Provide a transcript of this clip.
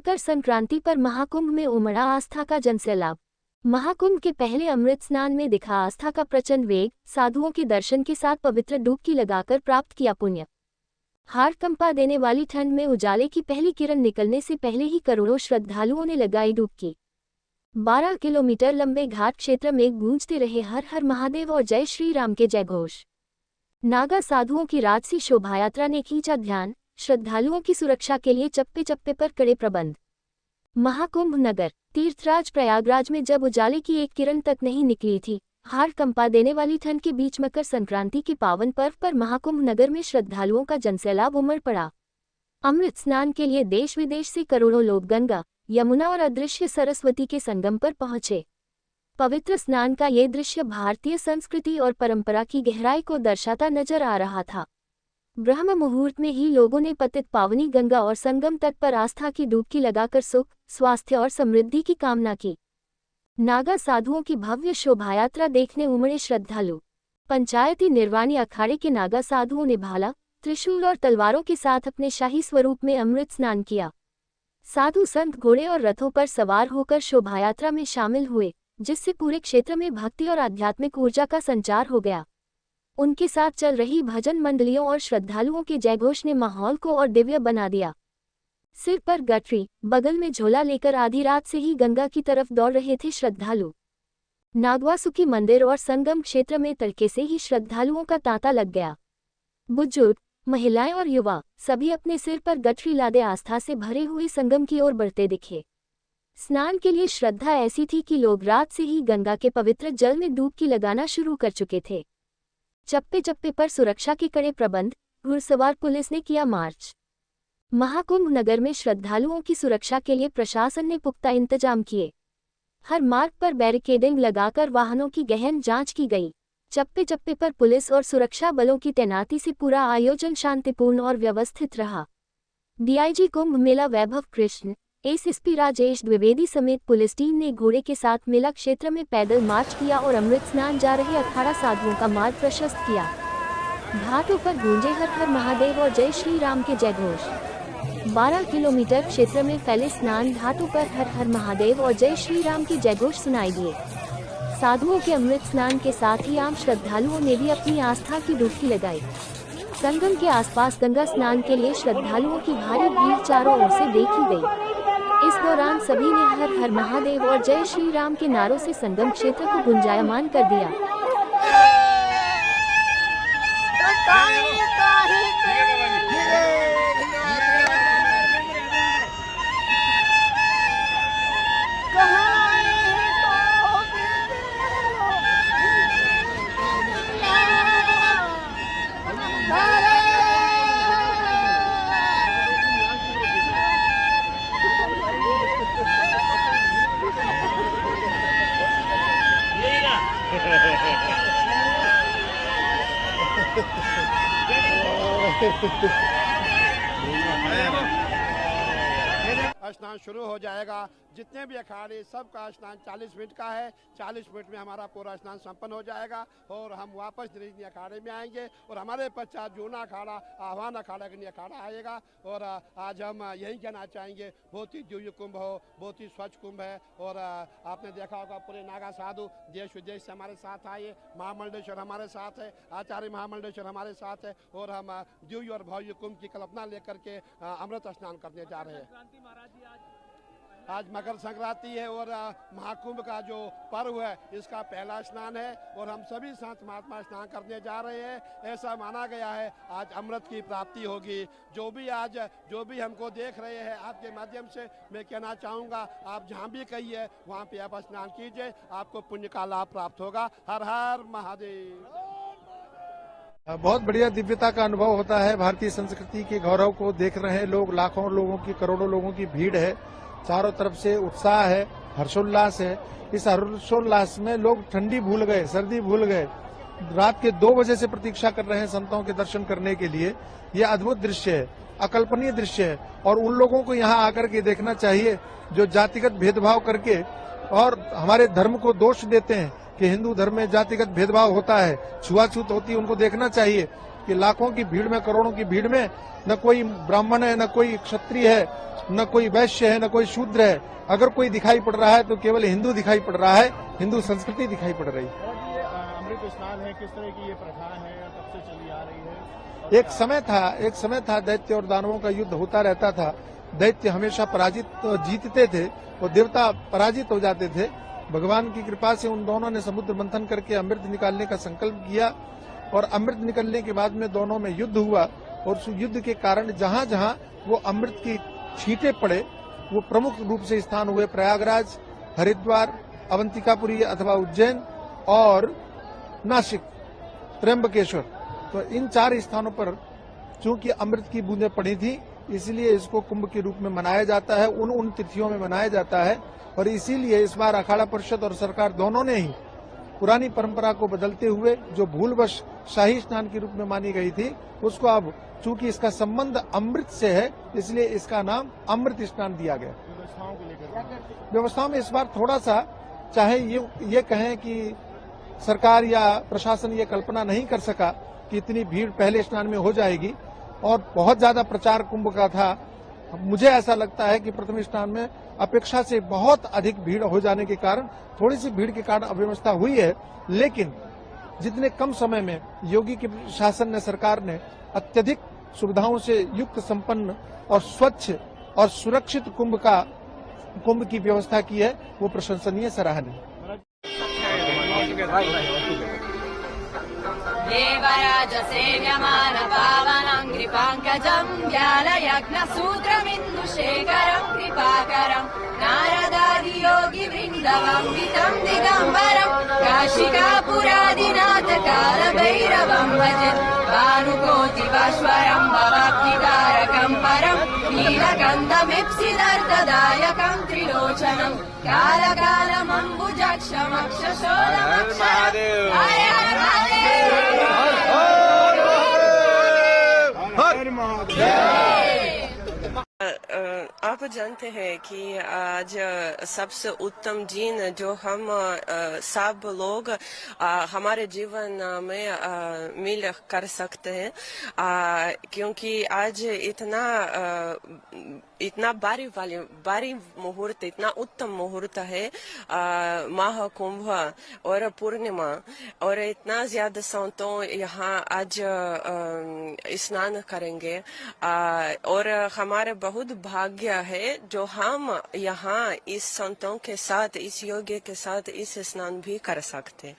मकर संक्रांति पर महाकुंभ में उमड़ा आस्था का जनसैलाब। महाकुंभ के पहले अमृत स्नान में दिखा आस्था का प्रचंड वेग। साधुओं के दर्शन के साथ पवित्र डुबकी लगाकर प्राप्त किया पुण्य। हाड़ कंपा देने वाली ठंड में उजाले की पहली किरण निकलने से पहले ही करोड़ों श्रद्धालुओं ने लगाई डुबकी। 12 किलोमीटर लंबे घाट क्षेत्र में गूंजते रहे हर हर महादेव और जय श्री राम के जयघोष। नागा साधुओं की राजसी शोभायात्रा ने खींचा ध्यान। श्रद्धालुओं की सुरक्षा के लिए चप्पे चप्पे पर कड़े प्रबंध। महाकुंभ नगर तीर्थराज प्रयागराज में जब उजाले की एक किरण तक नहीं निकली थी, हाड़ कंपा देने वाली ठंड के बीच मकर संक्रांति के पावन पर्व पर महाकुंभ नगर में श्रद्धालुओं का जनसैलाब उमड़ पड़ा। अमृत स्नान के लिए देश विदेश से करोड़ों लोग गंगा, यमुना और अदृश्य सरस्वती के संगम पर पहुंचे। पवित्र स्नान का ये दृश्य भारतीय संस्कृति और परंपरा की गहराई को दर्शाता नजर आ रहा था। ब्रह्म मुहूर्त में ही लोगों ने पतित पावनी गंगा और संगम तट पर आस्था की डुबकी लगाकर सुख, स्वास्थ्य और समृद्धि की कामना की। नागा साधुओं की भव्य शोभायात्रा देखने उमड़े श्रद्धालु। पंचायती निर्वाणी अखाड़े के नागा साधुओं ने भाला, त्रिशूल और तलवारों के साथ अपने शाही स्वरूप में अमृत स्नान किया। साधु संत घोड़े और रथों पर सवार होकर शोभायात्रा में शामिल हुए, जिससे पूरे क्षेत्र में भक्ति और आध्यात्मिक ऊर्जा का संचार हो गया। उनके साथ चल रही भजन मंडलियों और श्रद्धालुओं के जयघोष ने माहौल को और दिव्य बना दिया। सिर पर गठरी, बगल में झोला लेकर आधी रात से ही गंगा की तरफ दौड़ रहे थे श्रद्धालु। नागवासुकी मंदिर और संगम क्षेत्र में तड़के से ही श्रद्धालुओं का तांता लग गया। बुजुर्ग, महिलाएं और युवा सभी अपने सिर पर गठरी लादे आस्था से भरे हुए संगम की ओर बढ़ते दिखे। स्नान के लिए श्रद्धा ऐसी थी कि लोग रात से ही गंगा के पवित्र जल में डुबकी लगाना शुरू कर चुके थे। चप्पे चप्पे पर सुरक्षा के कड़े प्रबंध, घुड़सवार पुलिस ने किया मार्च। महाकुंभ नगर में श्रद्धालुओं की सुरक्षा के लिए प्रशासन ने पुख्ता इंतजाम किए। हर मार्ग पर बैरिकेडिंग लगाकर वाहनों की गहन जांच की गई। चप्पे चप्पे पर पुलिस और सुरक्षा बलों की तैनाती से पूरा आयोजन शांतिपूर्ण और व्यवस्थित रहा। डीआईजी कुंभ मेला वैभव कृष्ण, एसएसपी राजेश द्विवेदी समेत पुलिस टीम ने घोड़े के साथ मेला क्षेत्र में पैदल मार्च किया और अमृत स्नान जा रहे अखाड़ा साधुओं का मार्ग प्रशस्त किया। घाटों पर गूंजे हर हर महादेव और जय श्री राम के जयघोष। 12 किलोमीटर क्षेत्र में फैले स्नान घाटों पर हर हर महादेव और जय श्री राम के जयघोष सुनाई दिए। साधुओं के अमृत स्नान के साथ ही आम श्रद्धालुओं ने भी अपनी आस्था की डुबकी लगाई। संगम के आसपास गंगा स्नान के लिए श्रद्धालुओं की भारी भीड़ चारों ओर से देखी गई। इस दौरान सभी ने हर हर महादेव और जय श्री राम के नारों से संगम क्षेत्र को गुंजायमान कर दिया। स्नान शुरू हो जाएगा। जितने भी अखाड़े सबका स्नान 40 मिनट का है। 40 मिनट में हमारा पूरा स्नान संपन्न हो जाएगा और हम वापस निजी अखाड़े में आएंगे और हमारे पश्चात जूना अखाड़ा, आह्वान अखाड़ा के अखाड़ा आएगा। और आज हम यही कहना चाहेंगे, बहुत ही दिव्य कुंभ हो, बहुत ही स्वच्छ कुंभ है। और आपने देखा होगा पूरे नागा साधु देश विदेश से हमारे साथ आए। महामंडलेश्वर हमारे साथ है, आचार्य महामंडलेश्वर हमारे साथ है और हम दिव्य और भव्य कुंभ की कल्पना लेकर के अमृत स्नान करने जा रहे हैं। आज मकर संक्रांति है और महाकुंभ का जो पर्व है इसका पहला स्नान है और हम सभी संत महात्मा स्नान करने जा रहे हैं। ऐसा माना गया है आज अमृत की प्राप्ति होगी। जो भी हमको देख रहे हैं, आपके माध्यम से मैं कहना चाहूँगा, आप जहाँ भी कहिए वहाँ पे आप स्नान कीजिए, आपको पुण्य का लाभ प्राप्त होगा। हर हर महादेव। बहुत बढ़िया दिव्यता का अनुभव होता है। भारतीय संस्कृति के गौरव को देख रहे हैं लोग। लाखों लोगों की, करोड़ों लोगों की भीड़ है। चारों तरफ से उत्साह है, हर्षोल्लास है। इस हर्षोल्लास में लोग ठंडी भूल गए, सर्दी भूल गए। रात के 2 बजे से प्रतीक्षा कर रहे हैं संतों के दर्शन करने के लिए। ये अद्भुत दृश्य है, अकल्पनीय दृश्य है और उन लोगों को यहाँ आकर के देखना चाहिए जो जातिगत भेदभाव करके और हमारे धर्म को दोष देते हैं कि हिंदू धर्म में जातिगत भेदभाव होता है, छुआछूत होती है। उनको देखना चाहिए कि लाखों की भीड़ में, करोड़ों की भीड़ में न कोई ब्राह्मण है, न कोई क्षत्रिय है, न कोई वैश्य है, न कोई शूद्र है। अगर कोई दिखाई पड़ रहा है तो केवल हिंदू दिखाई पड़ रहा है, हिंदू संस्कृति दिखाई पड़ रही है। अमृत स्नान है, किस तरह की ये प्रथा है, कब से चली आ रही है? एक समय था दैत्य और दानवों का युद्ध होता रहता था। दैत्य हमेशा जीतते थे और देवता पराजित हो जाते थे। भगवान की कृपा से उन दोनों ने समुद्र मंथन करके अमृत निकालने का संकल्प किया और अमृत निकलने के बाद में दोनों में युद्ध हुआ और उस युद्ध के कारण जहां जहां वो अमृत की छींटे पड़े वो प्रमुख रूप से स्थान हुए प्रयागराज, हरिद्वार, अवंतिकापुरी अथवा उज्जैन और नासिक, त्र्यंबकेश्वर। तो इन 4 स्थानों पर चूंकि अमृत की बूंदें पड़ी थी, इसलिए इसको कुंभ के रूप में मनाया जाता है, उन तिथियों में मनाया जाता है। और इसीलिए इस बार अखाड़ा परिषद और सरकार दोनों ने ही पुरानी परंपरा को बदलते हुए जो भूलवश शाही स्नान के रूप में मानी गई थी, उसको अब चूंकि इसका संबंध अमृत से है, इसलिए इसका नाम अमृत स्नान दिया गया। व्यवस्थाओं में इस बार थोड़ा सा, चाहे ये कहें कि सरकार या प्रशासन ये कल्पना नहीं कर सका कि इतनी भीड़ पहले स्नान में हो जाएगी और बहुत ज्यादा प्रचार कुंभ का था। मुझे ऐसा लगता है कि प्रथम स्नान में अपेक्षा से बहुत अधिक भीड़ हो जाने के कारण, थोड़ी सी भीड़ के कारण अव्यवस्था हुई है, लेकिन जितने कम समय में योगी के शासन ने, सरकार ने अत्यधिक सुविधाओं से युक्त, संपन्न और स्वच्छ और सुरक्षित कुंभ की व्यवस्था की है, वो प्रशंसनीय, सराहनीय। देवराज सेव्यमान पावनं कृपाङ्कजं ज्ञानयज्ञसूत्रमिन्दुशेखरं कृपाकरं नारदादियोगिवृन्दवन्दितं दिगम्बरं काशिकापुरादिनाथ कालभैरवं भजे भानुकोटिभास्वरं भवाब्धितारकं परं नीलकण्ठमीप्सितार्थदायकं त्रिलोचनं कालकालमम्बुजाक्षमक्षशोलमक्षरं हर हर आप जानते हैं कि आज सबसे उत्तम दिन जो हम सब लोग हमारे जीवन में मिल कर सकते हैं, क्योंकि आज इतना बारी मुहूर्त, इतना उत्तम मुहूर्त है, महाकुंभ और पूर्णिमा, और इतना ज्यादा संतों यहाँ आज स्नान करेंगे और हमारे बहुत भाग्य है जो हम यहाँ इस संतों के साथ, इस योग्य के साथ इस स्नान भी कर सकते हैं।